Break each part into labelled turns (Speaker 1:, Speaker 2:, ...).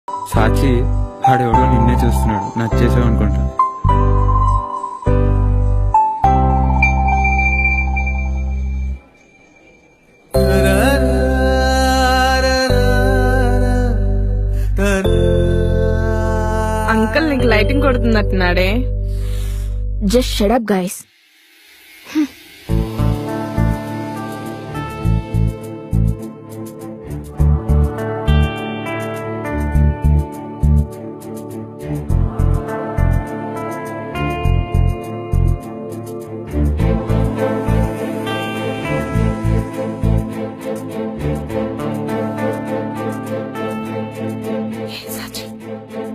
Speaker 1: సాచి ఆడెవడో నిన్నే చూస్తున్నాడు, నచ్చేసావు అనుకుంటా.
Speaker 2: అంకుల్ నీకు లైటింగ్ కొడుతున్నట్టున్నాడే.
Speaker 3: Just shut up guys.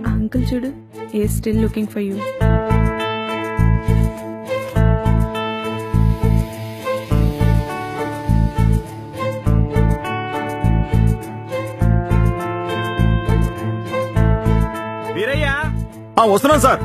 Speaker 2: Uncle చూడు, a still looking for you.
Speaker 4: వస్తున్నాను sir.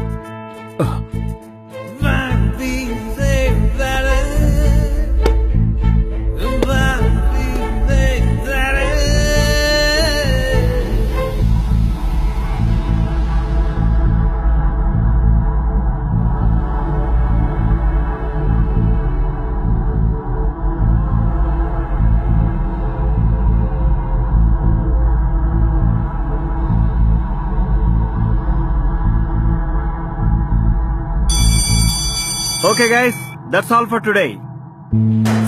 Speaker 4: Okay guys, that's all for today.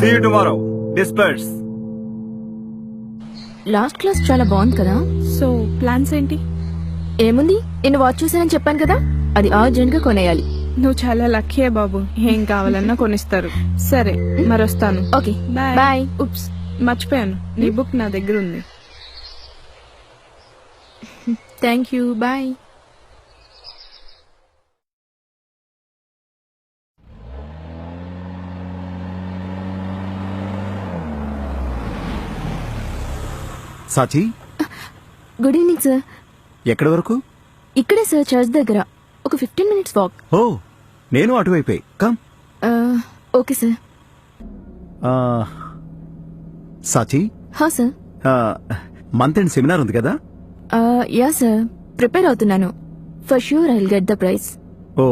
Speaker 4: See you tomorrow. Disperse.
Speaker 3: Last class చాలా బాగుంది కదా.
Speaker 2: సో ప్లాన్స్ ఏంటి?
Speaker 3: ఏముంది, నేను వాచ్ చూసానని చెప్పాను కదా, అది అర్జెంట్ గా కొనేయాలి.
Speaker 2: నువ్వు చాలా లక్కీ బాబు, ఏం కావాలన్నా కొనిస్తారు. సరే మరి వస్తాను.
Speaker 3: Okay
Speaker 2: bye.
Speaker 3: బాయ్.
Speaker 2: ఉప్స్, మర్చిపోయాను, నీ బుక్ నా దగ్గర ఉంది.
Speaker 3: Thank you. Bye.
Speaker 4: Sachi,
Speaker 3: good evening sir.
Speaker 4: ఎక్కడి వరకు?
Speaker 3: ఇక్కడే సార్, చర్చ్ దగ్గర. ఒక 15 minutes వాక్.
Speaker 4: ఓ, నేను అటువైపే. కమ్.
Speaker 3: Okay sir.
Speaker 4: సాచి,
Speaker 3: హా సార్.
Speaker 4: మంత్ ఎండ్ సెమినార్ ఉంది కదా?
Speaker 3: యా సార్, ప్రిపేర్ అవుతున్నాను. For sure I will get the prize.
Speaker 4: Oh,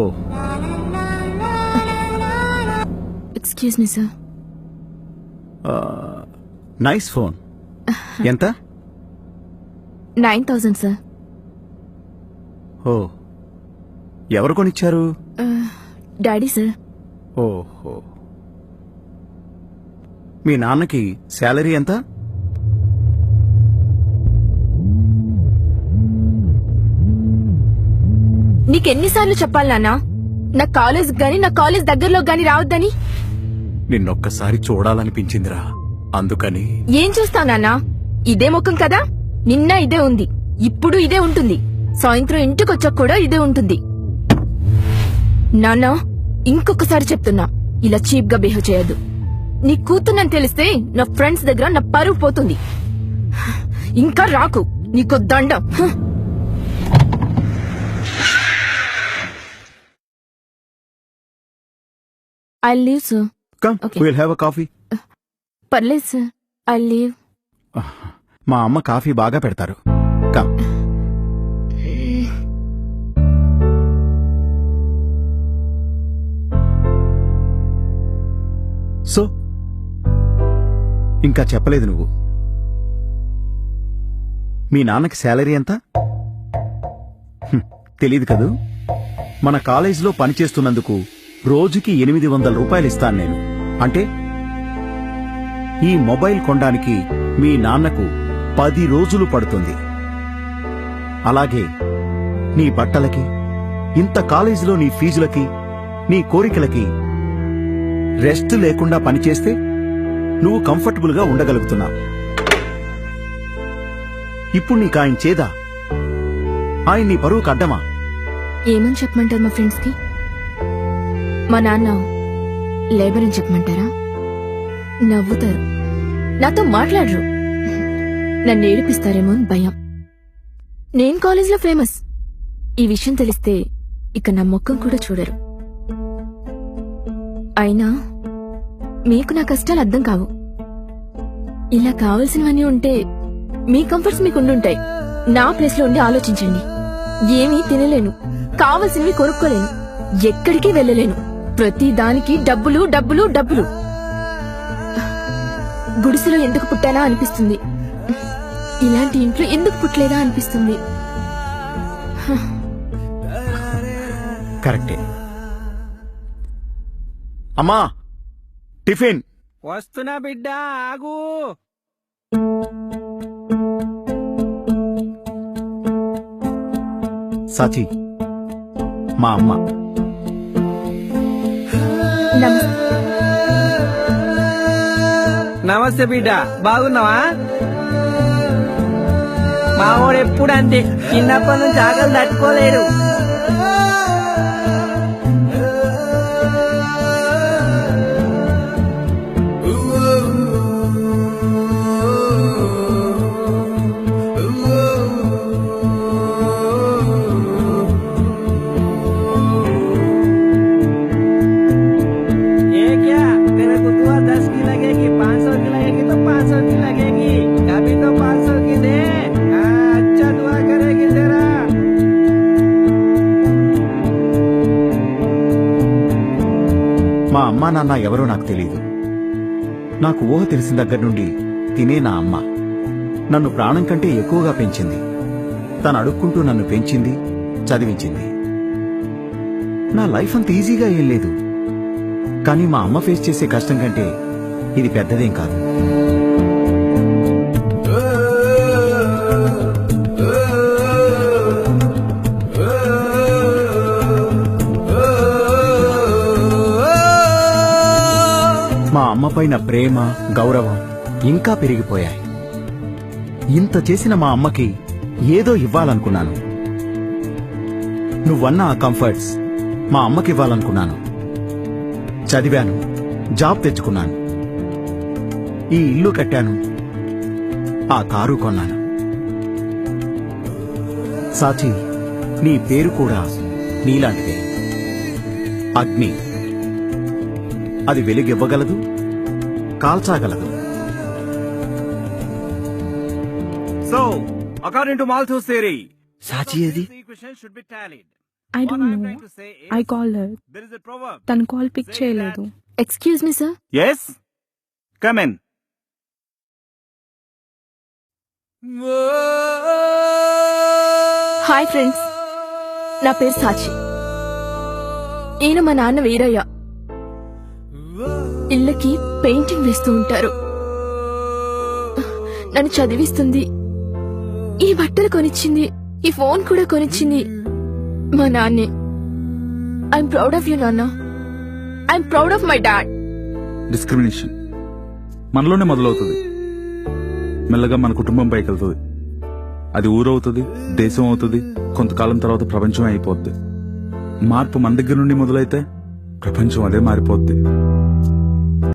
Speaker 3: excuse me sir.
Speaker 4: Nice phone. ఎంత?
Speaker 3: 9,000 సార్.
Speaker 4: ఓ, ఎవరు కొనిచ్చారు?
Speaker 3: Daddy sir.
Speaker 4: ఓహో, మీ నాన్నకి శాలరీ ఎంత?
Speaker 3: నీకెన్నిసార్లు చెప్పాలి నాన్న, నా కాలేజ్ గాని నా కాలేజ్ దగ్గరలో గాని రావద్దని?
Speaker 4: నిన్నొక్కసారి చూడాలనిపించిందిరా, అందుకని.
Speaker 3: ఏం చూస్తావు నాన్న, ఇదే ముఖం కదా. నిన్న ఇదే ఉంది, ఇప్పుడు ఇదే ఉంటుంది, సాయంత్రం ఇంటికొచ్చాక కూడా ఇదే ఉంటుంది. నాన్న, ఇంకొకసారి చెప్తున్నా, ఇలా చీప్ గా బిహేవ్ చేయొద్దు. నీ కూతున్నని తెలిస్తే నా ఫ్రెండ్స్ దగ్గర నా పరువు పోతుంది. ఇంకా రాకు, నీకు దండం. I leave sir.
Speaker 4: Come,
Speaker 3: Okay.
Speaker 4: Will have a coffee.
Speaker 3: పర్లేదు సార్, ఐ లీవ్.
Speaker 4: మా అమ్మ కాఫీ బాగా పెడతారు. కమ్. సో ఇంకా చెప్పలేదు నువ్వు. మీ నాన్నకి శాలరీ ఎంత? తెలీదు కదూ. మన కాలేజీలో పనిచేస్తున్నందుకు రోజుకి 800 రూపాయలు ఇస్తాను నేను. అంటే ఈ మొబైల్ కొనడానికి మీ నాన్నకు 10 రోజులు పడుతుంది. అలాగే నీ బట్టలకి, ఇంత కాలేజీలో నీ ఫీజులకి, నీ కోరికలకి రెస్ట్ లేకుండా పనిచేస్తే నువ్వు కంఫర్టబుల్ గా ఉండగలుగుతున్నావు. ఇప్పుడు నీకు ఆయన చేదా? ఆయన నీ పరువుకు అడ్డమా?
Speaker 3: ఏమని చెప్పమంటారు మా ఫ్రెండ్స్ కి? మా నాన్న లేబర్ అని చెప్పమంటారా? నవ్వుతారు, నాతో మాట్లాడరు, నన్ను ఏడిపిస్తారేమో అని భయం. నేను కాలేజ్లో ఫేమస్. ఈ విషయం తెలిస్తే ఇక నా ముఖం కూడా చూడరు. అయినా మీకు నా కష్టాలు అర్థం కావు. ఇలా కావలసినవన్నీ ఉంటే మీ కంఫర్ట్స్ మీకు ఉండుంటాయి. నా ప్లేస్ లో ఉండి ఆలోచించండి. ఏమీ తినలేను, కావలసినవి కొనుక్కోలేను, ఎక్కడికి వెళ్ళలేను. ప్రతి దానికి డబ్బులు డబ్బులు డబ్బులు. గుడిసెలో ఎందుకు పుట్టానా అనిపిస్తుంది. ఇలాంటి ఇంట్లో ఎందుకు పుట్టలేదా అనిపిస్తుంది.
Speaker 4: కరెక్టే. అమ్మా, టిఫిన్.
Speaker 1: వస్తున్నా బిడ్డ, ఆగు.
Speaker 4: సాచి, మా అమ్మ.
Speaker 1: నమస్తే బిడ్డ, బాగున్నావా? మావాడు ఎప్పుడు అంతే, చిన్నప్పటి నుంచి ఆకలి తట్టుకోలేడు.
Speaker 4: మా అమ్మా నాన్న ఎవరో నాకు తెలియదు. నాకు ఊహ తెలిసిన దగ్గర నుండి తినే నా అమ్మ నన్ను ప్రాణం కంటే ఎక్కువగా పెంచింది. తను అడుక్కుంటూ నన్ను పెంచింది, చదివించింది. నా లైఫ్ అంత ఈజీగా ఏం లేదు, కానీ మా అమ్మ ఫేస్ చేసే కష్టం కంటే ఇది పెద్దదేం కాదు. మా అమ్మపైన ప్రేమ, గౌరవం ఇంకా పెరిగిపోయాయి. ఇంత చేసిన మా అమ్మకి ఏదో ఇవ్వాలనుకున్నాను. నువ్వన్న ఆ కంఫర్ట్స్ మా అమ్మకి ఇవ్వాలనుకున్నాను. చదివాను, జాబ్ తెచ్చుకున్నాను, ఈ ఇల్లు కట్టాను, ఆ కారు కొన్నాను. సాచి, నీ పేరు కూడా నీలాంటిదే. అగ్ని. అది వెలుగివ్వగలదు, కాల్చాగలదు. So according to Malthus theory,
Speaker 1: Sachi ఏది?
Speaker 2: I don't know. I call her. తన కాల్ పిక్ చేయలేదు.
Speaker 3: Excuse me sir.
Speaker 4: yes, come in.
Speaker 3: Hi friends, నా పేరు సాచి. ఈయన మా నాన్న వీరయ్య. ఇళ్ళకి పెయింటింగ్ వేస్తూ ఉంటారు. నన్ను చదివిస్తుంది, ఈ బట్టలు కొనిచ్చింది, ఈ ఫోన్ కూడా కొనిచ్చింది మా నాన్నే. ఐఎమ్ ప్రౌడ్ ఆఫ్ యూ నాన్న. I'm proud of my dad.
Speaker 5: Discrimination మనలోనే మొదలవుతుంది, మెల్లగా మన కుటుంబం పైకి వెళ్తుంది, అది ఊరవుతుంది, దేశం అవుతుంది, కొంతకాలం తర్వాత ప్రపంచం అయిపోద్ది. మార్పు మన దగ్గర నుండి మొదలైతే ప్రపంచం అదే మారిపోద్ది.